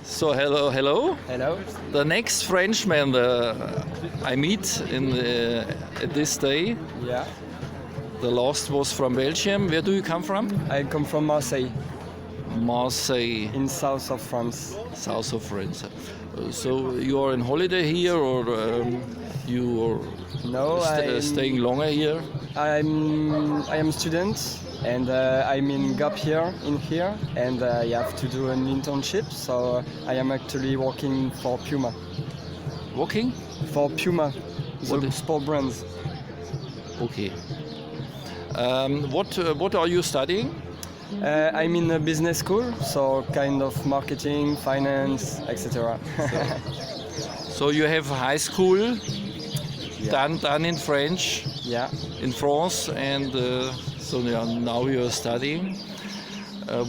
So hello. Hello. The next Frenchman I meet at this day. Yeah. The last was from Belgium. Where do you come from? I come from Marseille, Marseille, in south of France. south of France. So you are on holiday here, or you are No, staying longer here? I am student and I'm in gap year in here, and I have to do an internship. So I am actually working for Puma. Walking? For Puma, What the is- sport brands. Okay. What are you studying? I'm in a business school, so kind of marketing, finance, etc. So you have high school done in French. Yeah. In France, and so now you are studying.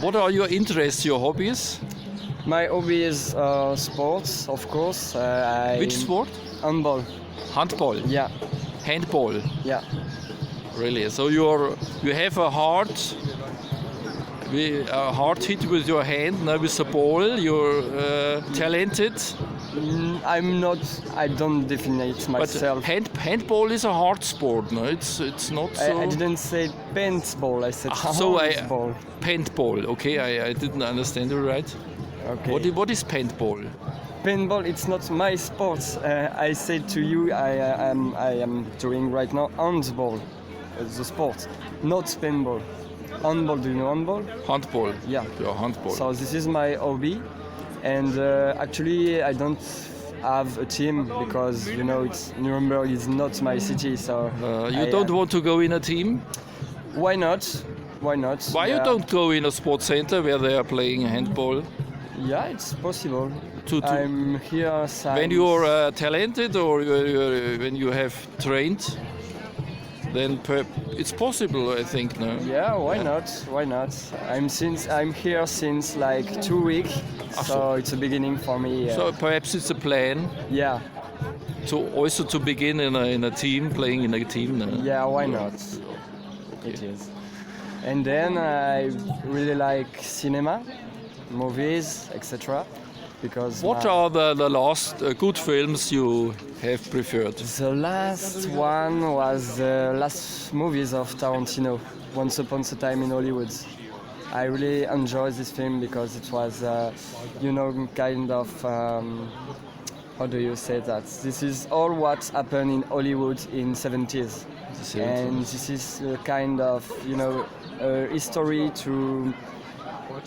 What are your interests, your hobbies? My hobby is sports, of course. Which sport? Handball. Handball. Yeah. Handball. Yeah. Really? So you have a hard hit with your hand, now with the ball. You're talented. I'm not. I don't define myself. But handball is a hard sport. No, it's not so. I didn't say paintball. I said So handball. paintball. Okay, I didn't understand you right. Okay. What is paintball? Paintball. It's not my sport. I said to you, I am doing right now handball, the sport, not paintball. Handball. Do you know handball? Handball. Yeah. Yeah, handball. So this is my hobby, and actually I don't have a team because it's Nuremberg is not my city. So You don't want to go in a team? Why not? Why not? Why you don't go in a sports center where they are playing handball? Yeah, it's possible. To- I'm here. When you are talented or when you have trained, then it's possible, I think. No? Yeah, why not? Why not? I'm here since like 2 weeks, so it's a beginning for me. So perhaps it's a plan Yeah, to begin in a team, playing in a team. No? yeah, why not? It is. And then I really like cinema, movies, etc. Because What are the last good films you have preferred? the last one was the last movies of Tarantino, Once Upon a Time in Hollywood. I really enjoyed this film because it was, kind of, how do you say that? This is all what happened in Hollywood in 70s. And this is a kind of, history to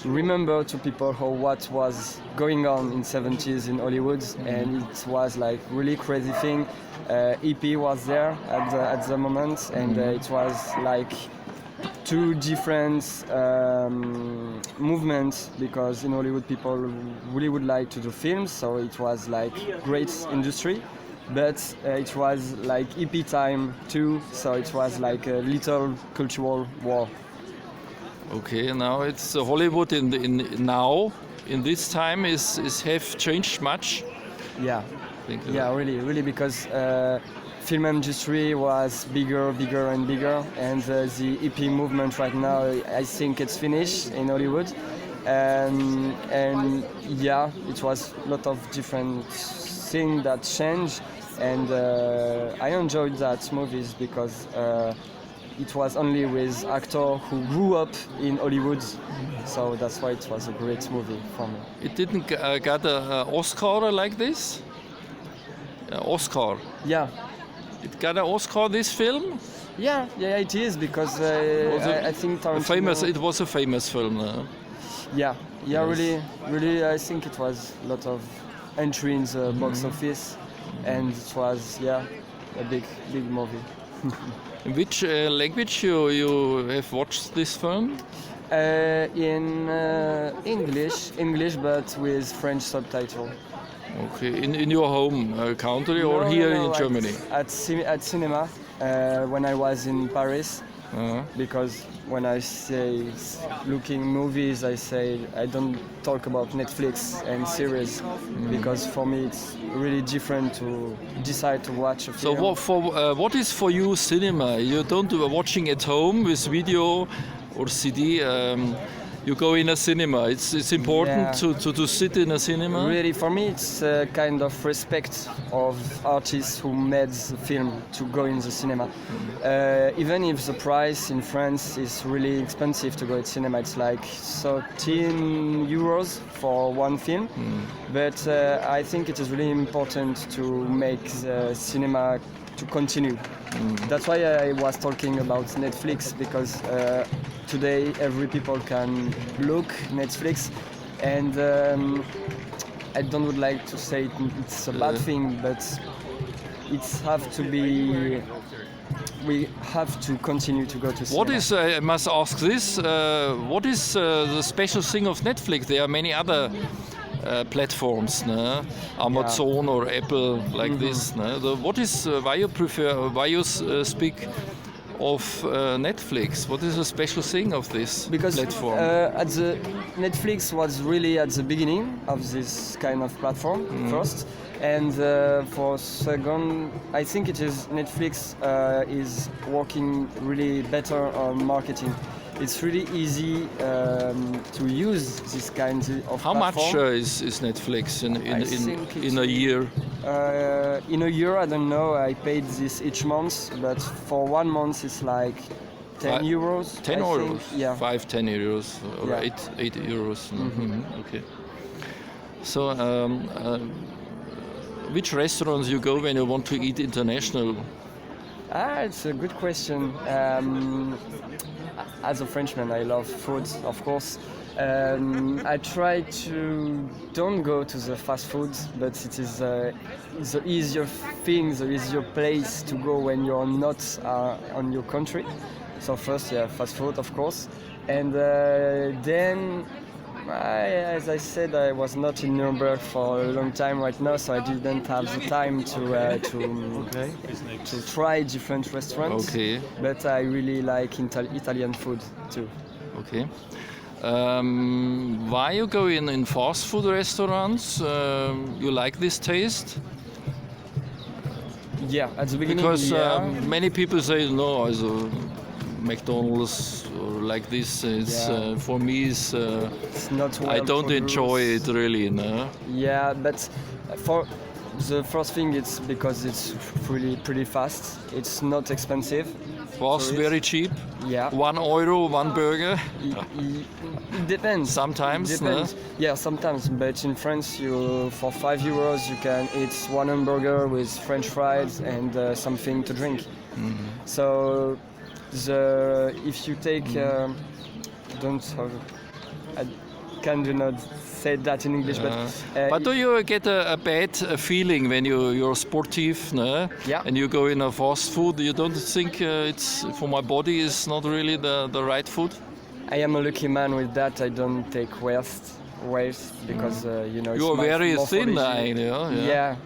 remember to people what was going on in 70s in Hollywood, and it was like really crazy thing. EP was there at the moment, and it was like two different movements, because in Hollywood people really would like to do films, so it was like great industry, but it was like EP time too, so it was like a little cultural war. Okay, now it's Hollywood in this time is have changed much. Yeah. I think, Yeah, really, because film industry was bigger and bigger, and the EP movement right now, I think it's finished in Hollywood, and yeah, it was a lot of different things that changed, and I enjoyed that movies because it was only with actors who grew up in Hollywood, so that's why it was a great movie for me. It didn't get an Oscar like this. Oscar. Yeah. It got an Oscar, this film. Yeah, it is, because I think Tarantino. It was a famous film. Yeah, Yes. really, I think it was a lot of entry in the box office, and it was a big movie. In which language you have watched this film? In English, but with French subtitle. Okay, in your home country or here in Germany? At cinema, when I was in Paris, Uh-huh. because when I say looking movies, I don't talk about Netflix and series, because for me it's really different to decide to watch a So film. what is for you cinema? You don't do watching at home with video or CD. you go in a cinema. It's important Yeah. to sit in a cinema. Really, for me, it's a kind of respect of artists who made the film to go in the cinema. Even if the price in France is really expensive to go to cinema, it's like 13 euros for one film. But I think it is really important to make the cinema to continue. That's why I was talking about Netflix, because today every people can look Netflix, and I don't would like to say it's a bad thing, but it's have to be. We have to continue to go to cinema. What is, I must ask this, what is the special thing of Netflix? There are many other platforms, no? Amazon or Apple, like this. No? What is, why you prefer, why you speak of Netflix? What is the special thing of this platform? At the Netflix was really at the beginning of this kind of platform first, and for second, I think it is Netflix is working really better on marketing. It's really easy to use this kind of How platform. much is Netflix in a year? In a year, I don't know. I paid this each month, but for 1 month it's like 10 euros. 10 I euros? think. Yeah. 10 euros or Yeah. 8 euros. Okay. So, which restaurants you go when you want to eat international? It's a good question. As a Frenchman, I love food, of course. I try to don't go to the fast food, but it is the easier thing, the easier place to go when you're not on your country. So first, fast food, of course, and then, as I said, I was not in Nuremberg for a long time right now, so I didn't have the time to try different restaurants. Okay. But I really like Italian food too. Okay. Why you go in fast food restaurants? You like this taste? Yeah, at the beginning. Because many people say no, also McDonald's or like this. It's for me. It's not well I don't produced. enjoy it really. No. Yeah, but for the first thing, it's because it's really pretty fast. It's not expensive. Was So very cheap. Yeah. €1, one burger. It depends. Sometimes, Depends. Yeah, sometimes. But in France, for €5 you can eat one hamburger with French fries and something to drink. So if you take I do not say that in English, But do you get a bad feeling when you're sportive, no? Yeah. And you go in a fast food? You don't think it's for my body is not really the right food? I am a lucky man with that. I don't take waste because it's You're my very thin, morphology. Yeah,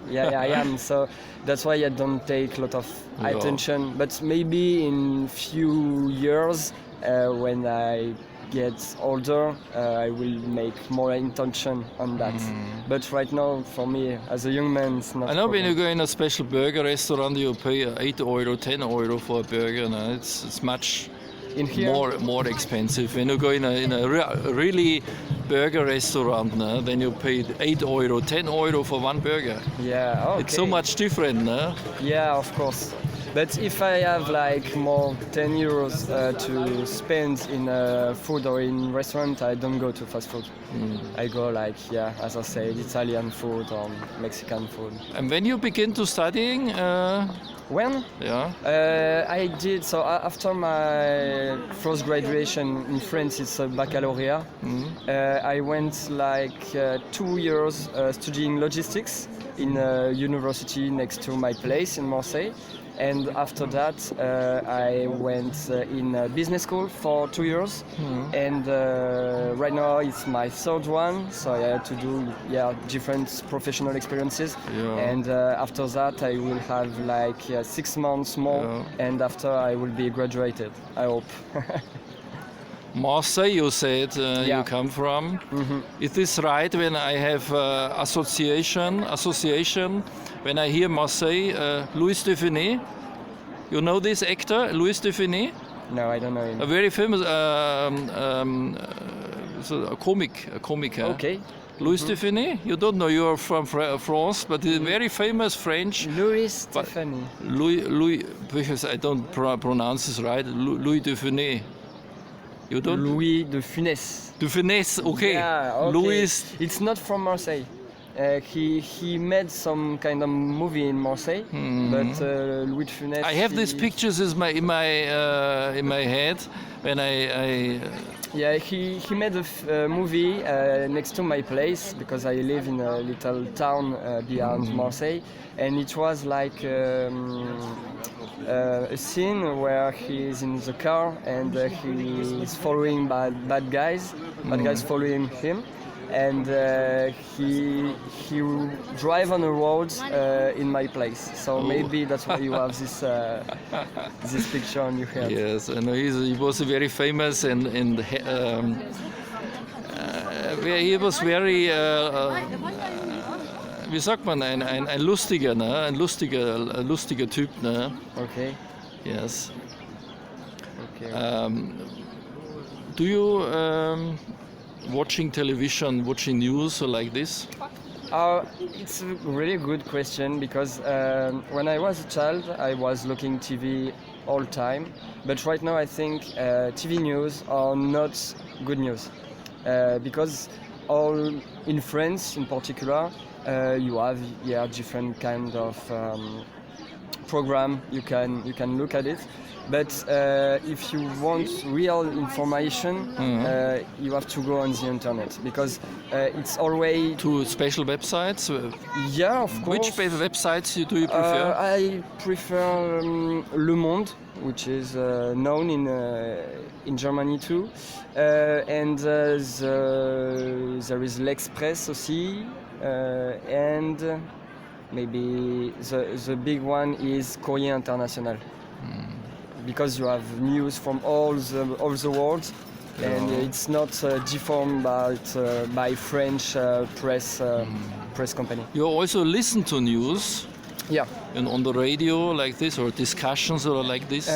I am. So that's why I don't take a lot of attention. But maybe in few years, when I get older, I will make more intention on that. But right now, for me, as a young man, it's not. I know when you problem. go in a special burger restaurant, you pay €8, €10 for a burger. No? It's much In here, more expensive. When you go in a really burger restaurant, no? Then you pay €8, €10 for one burger. yeah, okay. It's so much different, no? Yeah, of course. But if I have like more 10 euros to spend in food or in restaurant, I don't go to fast food. I go like, as I said, Italian food or Mexican food. And when you begin to studying, When? I did, so after my first graduation in France, it's a baccalaureate. I went like 2 years studying logistics in a university next to my place in Marseille. And after that, I went in business school for 2 years. And right now it's my third one, so I had to do different professional experiences. And after that, I will have like 6 months more, and after I will be graduated, I hope. Marseille, you said you come from. Is this right when I have association? When I hear Marseille, Louis de Funès, you know this actor, Louis de Funès? No, I don't know him. A very famous a comic. Okay. Louis Stephanie, you don't know, you are from France, but he's very famous French. Louis Stephanie. Louis, because I don't pronounce this right, Louis Stephanie. You don't? Louis de Funès. De Funès, okay. Yeah, okay. Louis. It's not from Marseille. He made some kind of movie in Marseille, but Louis de Funès. I have these pictures in my head when I Yeah, he made a movie next to my place because I live in a little town beyond Marseille, and it was like a scene where he is in the car and he is following bad guys following him, and he drive on the roads in my place. So maybe that's why you have this picture on your head. Yes, and he was very famous and he was very wie sagt man, ein lustiger, ne? Ein lustiger Typ, ne? Okay. Yes. Okay. Do you watching television, watching news or like this? It's a really good question because when I was a child, I was looking TV all time. But right now, I think TV news are not good news because all in France, in particular, you have different kind of program. You can look at it. But if you want real information, you have to go on the internet because it's always to special websites. Yeah, of course. Which websites do you prefer? I prefer Le Monde, which is known in Germany too, and there is L'Express aussi, and maybe the big one is Courrier International. Because you have news from all the world, and it's not deformed by French press company. You also listen to news. Yeah. And on the radio like this, or discussions or like this.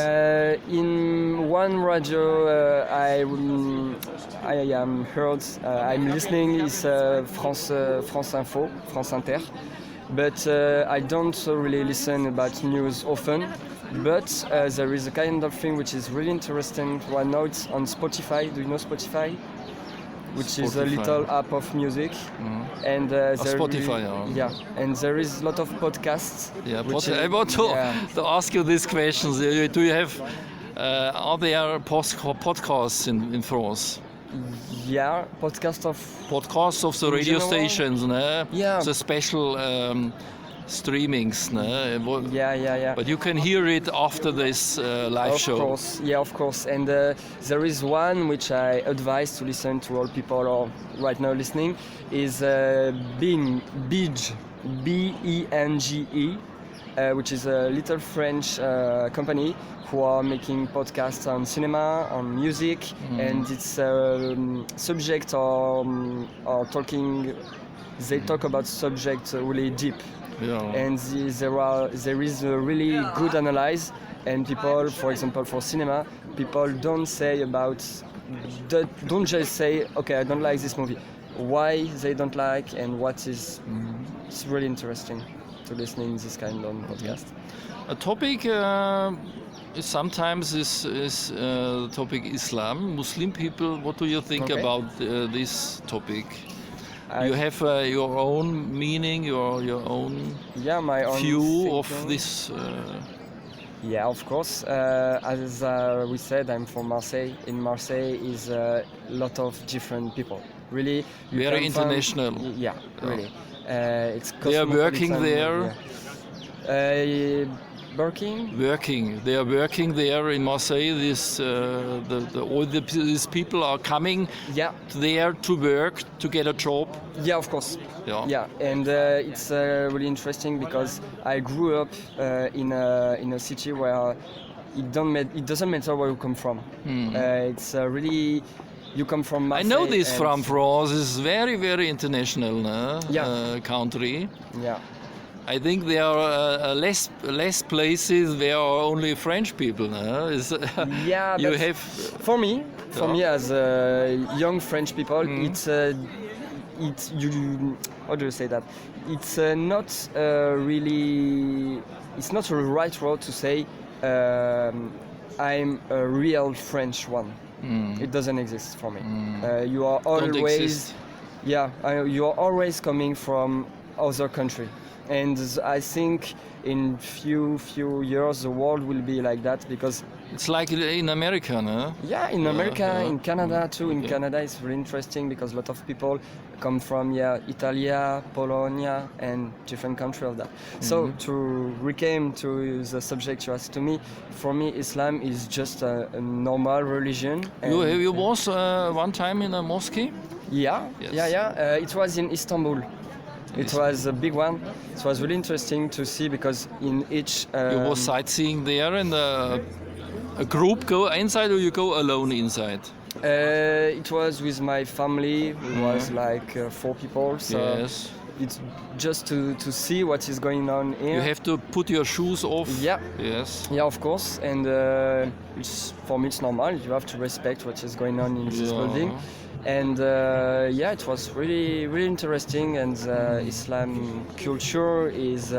In one radio, I am heard. I'm listening is France Info, France Inter, but I don't really listen about news often. But there is a kind of thing which is really interesting right now. It's on Spotify. Do you know Spotify? Which is a little app of music. And Spotify. And there is a lot of podcasts. Yeah, I want to ask you these questions. Do you have are there podcasts in France? Yeah, podcasts of the radio stations, ne? Yeah. The special streamings, ne? Yeah. But you can hear it after this live show. Of course, yeah, of course. And there is one which I advise to listen to all people or right now listening is Benge, B-E-N-G-E, which is a little French company who are making podcasts on cinema, on music, and it's subject or talking. They talk about subjects really deep. Yeah. And there is a really good analysis, and people, for example, for cinema, people don't just say, okay, I don't like this movie. Why they don't like and what is. It's really interesting to listen in this kind of podcast. A topic sometimes is the topic Islam, Muslim people. What do you think about this topic? You have your own meaning, your own my own view of thinking. this. Yeah, of course. As we said, I'm from Marseille. In Marseille is a lot of different people. Really, very international. Really. It's they are working there. Working. They are working there in Marseille. These people are coming there to work to get a job. Yeah, of course. Yeah, and it's really interesting because I grew up in a city where it doesn't matter where you come from. It's really. You come from Marseille. I know this from France. It's very, very international country. Yeah. I think there are less places where are only French people. Yeah, you but have. for me as young French people, it's you. How do you say that? It's not really. It's not a right road to say I'm a real French one. It doesn't exist for me. You are always, you are always coming from other country, and I think in few years the world will be like that because it's like in America, no? Yeah, in America, in Canada too. In Canada, it's really interesting because a lot of people come from Italy, Polonia, and different countries of that. So to recame to the subject you asked to me, for me, Islam is just a normal religion. You was one time in a mosque? Yeah, Yes. it was in Istanbul. It was a big one. It was really interesting to see because in each. You was sightseeing there, and a group go inside, or you go alone inside? It was with my family. It was like 4 people. So yes. it's just to see what is going on here. You have to put your shoes off. Yeah. Yes. Yeah, of course. And it's for me it's normal. You have to respect what is going on in this building. And it was really interesting. And Islam culture is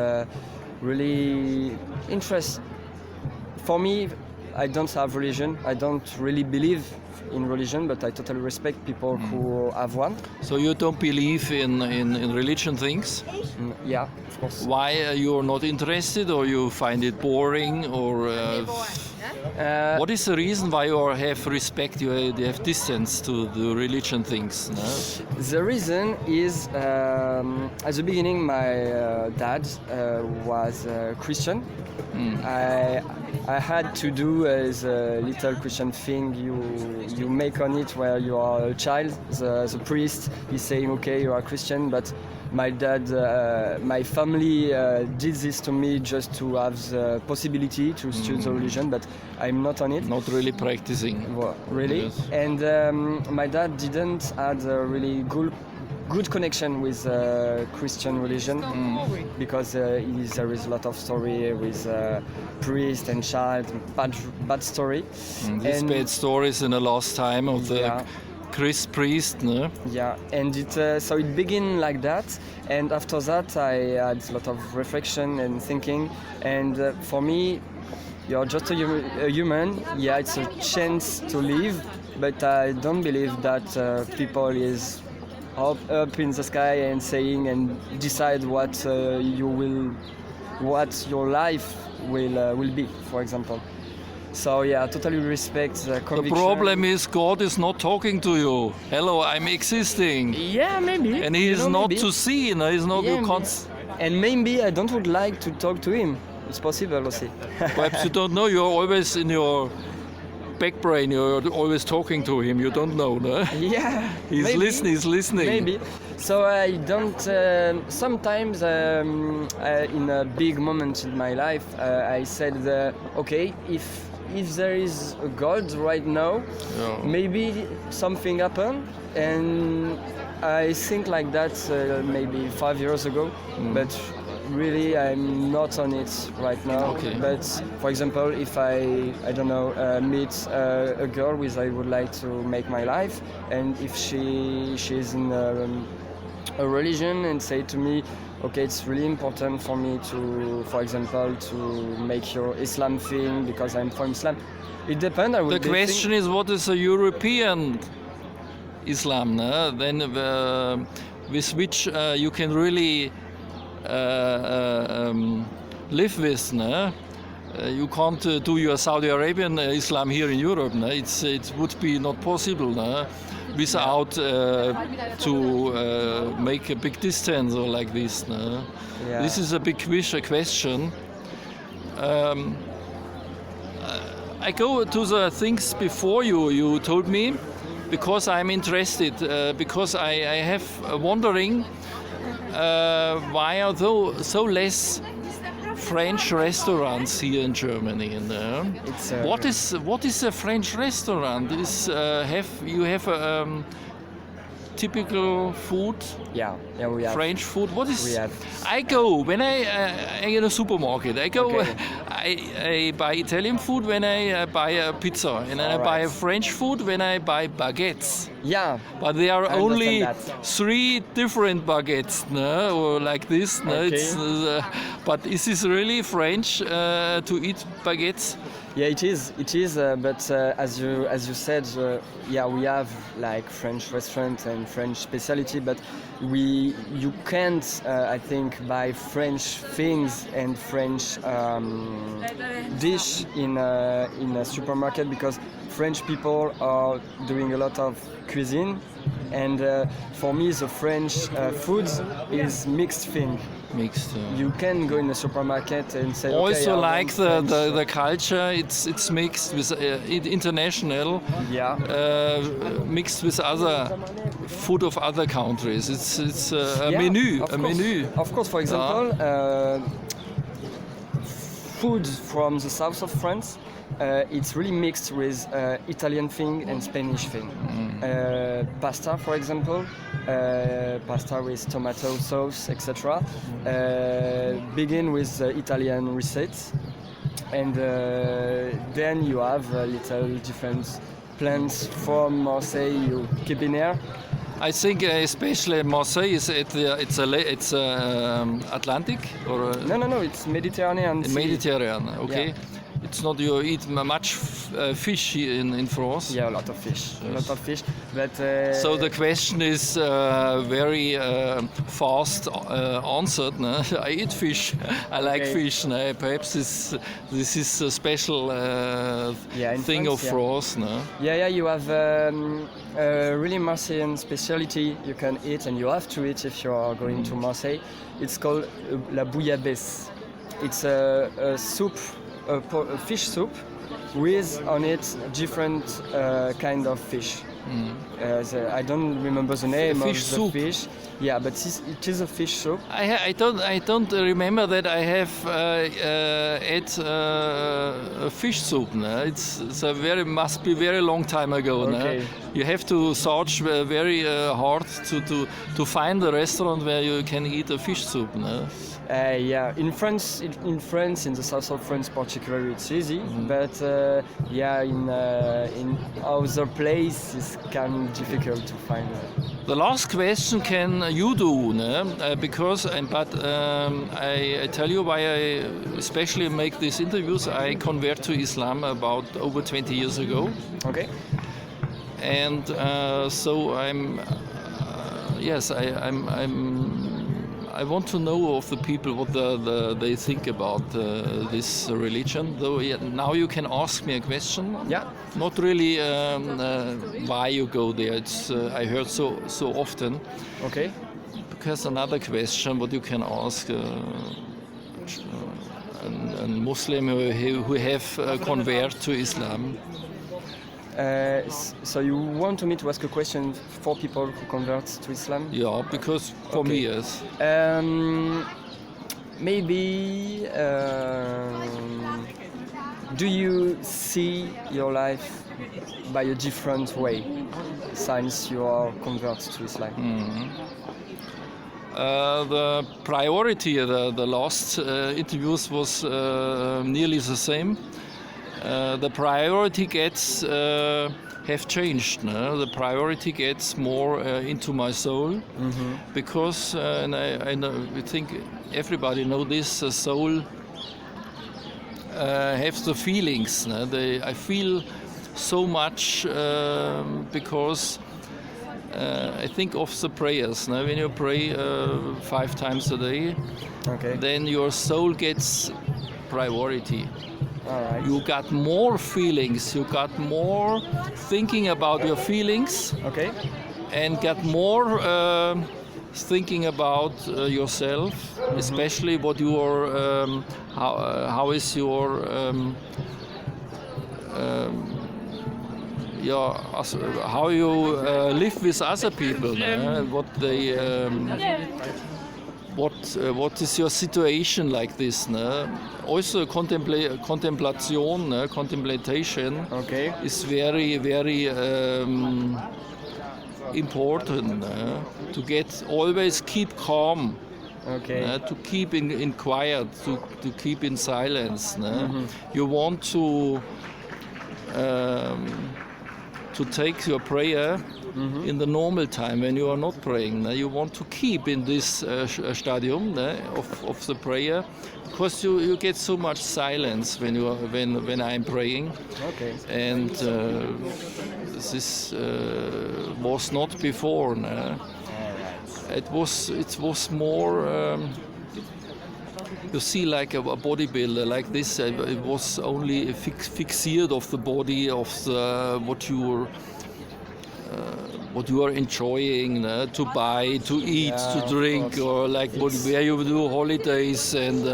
really interesting. For me, I don't have religion. I don't really believe in religion, but I totally respect people who have one. So you don't believe in religion things? Yeah, of course. Why you're not interested, or you find it boring, or what is the reason why you have respect, you have distance to the religion things? No? The reason is, at the beginning, my dad was Christian. I had to do as a little Christian thing you make on it where you are a child. The priest is saying, okay, you are Christian, but my dad, my family did this to me just to have the possibility to study the religion, but I'm not on it. Not really practicing. Well, really? Yes. And my dad didn't have a really good connection with Christian religion because there is a lot of story with priest and child, bad story. These bad stories in the last time of the Chris priest, no? Yeah, and so it began like that, and after that I had a lot of reflection and thinking, and for me, you're just a human. Yeah, it's a chance to live, but I don't believe that people is up in the sky and saying and decide what your life will be, for example. So I totally respect the conviction. The problem is God is not talking to you. Hello, I'm existing. Yeah, maybe. And he is not to see. He's not. And maybe I don't would like to talk to him. It's possible, also. Perhaps you don't know. You're always in your back brain. You're always talking to him. You don't know, no? Yeah. He's listening. He's listening. Maybe. So I don't. Sometimes in a big moment in my life, I said, okay, if there is a God right now, maybe something happened, and I think like that maybe 5 years ago, but really I'm not on it right now. Okay. But for example, if I don't know, meet a girl with I would like to make my life, and if she's in a religion and say to me, okay, it's really important for me to, for example, to make your Islam thing because I'm from Islam. It depends. The question is, what is a European Islam? No? Then with which you can really live with. No? You can't do your Saudi Arabian Islam here in Europe. No? It would be not possible. No? Without to make a big distance or like this. No? Yeah. This is a big question. I go to the things before you told me because I'm interested, because I have wondering why are there so less French restaurants here in Germany? What is a French restaurant? You have typical food? Yeah, we have. French food. What is? We have. I go when I in a supermarket. I go. Okay. I buy Italian food when I buy a pizza, and then I buy French food when I buy baguettes. Yeah. But there are I only understand that. 3 different baguettes, no? Or like this. No? Okay. It's, but is this really French to eat baguettes? Yeah, it is. It is. But as you said, yeah, we have like French restaurant and French specialty, but you can't, I think, buy French things and French dish in a supermarket because French people are doing a lot of cuisine, and for me, the French food is mixed thing. Mixed. You can go in a supermarket and say. Also, okay, like the culture, it's mixed with international. Yeah. Mixed with other food of other countries. It's a Yeah, menu. of A course. menu. Of course, for example, food from the south of France. It's really mixed with Italian thing and Spanish thing. Pasta, for example, pasta with tomato sauce, etc. Begin with Italian recipes, and then you have little different plants from Marseille. You keep in there. I think especially Marseille is it's Atlantic or No, it's Mediterranean. Sea. Mediterranean. Okay. Yeah. It's not you eat much fish here in France. Yeah, a lot of fish. Yes. A lot of fish. But So the question is very fast answered. No? I eat fish. I like Okay. fish. No? Perhaps this is a special in thing France, of France. No? Yeah, you have a really Marseillan specialty you can eat, and you have to eat if you are going to Marseille. It's called la bouillabaisse. It's a soup, a fish soup, with on it different kind of fish. I don't remember the name of fish the soup. fish. Yeah, but it is a fish soup. I don't remember that I have ate a fish soup. No? It's a must be very long time ago. Okay. No? You have to search very hard to find a restaurant where you can eat a fish soup. No? Yeah, in France, in the south of France particularly, it's easy. But yeah, in other places, it's kind of difficult to find. The last question can you do, no? Because I tell you why I especially make these interviews. I convert to Islam about over 20 years ago, Okay. and so I'm yes I want to know of the people what they think about this religion. Though now you can ask me a question. Yeah. Not really why you go there. It's I heard so often. Okay. Because another question what you can ask a Muslim who have convert to Islam. So you want me to ask a question for people who convert to Islam? Yeah, because for me yes. Maybe do you see your life by a different way since you are converted to Islam? The priority, the last interviews was nearly the same. The priority gets have changed. No? The priority gets more into my soul because, and I think everybody know this. Soul have the feelings. No? I feel so much because I think of the prayers. No? When you pray 5 times a day, Okay. then your soul gets priority. All right. You got more feelings, you got more thinking about your feelings, Okay. and got more thinking about yourself, especially what you are, how is your how you live with other people, what they what is your situation like this? No? Also, contemplation, no? Contemplation Okay. is very, very important to get always keep calm. Okay. To keep in quiet, to keep in silence. You want to take your prayer in the normal time when you are not praying. You want to keep in this stadium of the prayer, because you get so much silence when I'm praying. Okay. And this was not before. It was more. You see, like a bodybuilder, like this. It was only a fixed of the body of what you are enjoying to buy, to eat, to drink, or like where you do holidays, and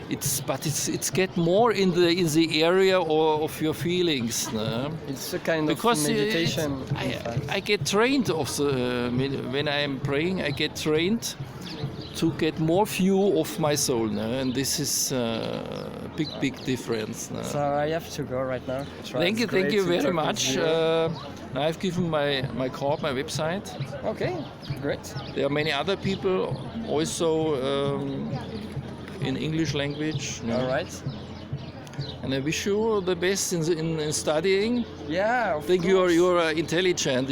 it's get more in the area of your feelings. It's a kind because of meditation. I get trained when I am praying. I get trained to get more view of my soul, and this is a big difference. So I have to go right now. Thank you very much. I've given my card, my website. Okay, great. There are many other people also in English language. All right. And I wish you the best in studying. Yeah, I think you're intelligent.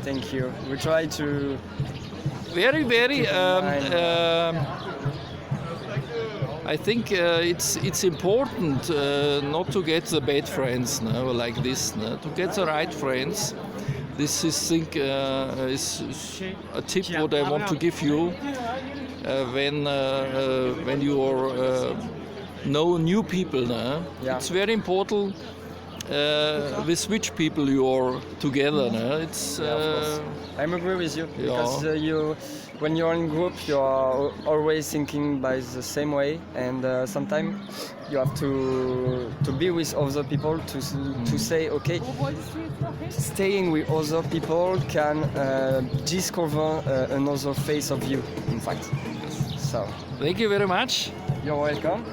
Thank you. We try to. Very. I think it's important not to get the bad friends like this. To get the right friends. This is is a tip what I want to give you when you know new people. It's very important with which people you are together. It's. I'm agree with you because when you're in group, you are always thinking by the same way, and sometimes you have to be with other people to say, okay, staying with other people can discover another face of you. In fact, so thank you very much. You're welcome.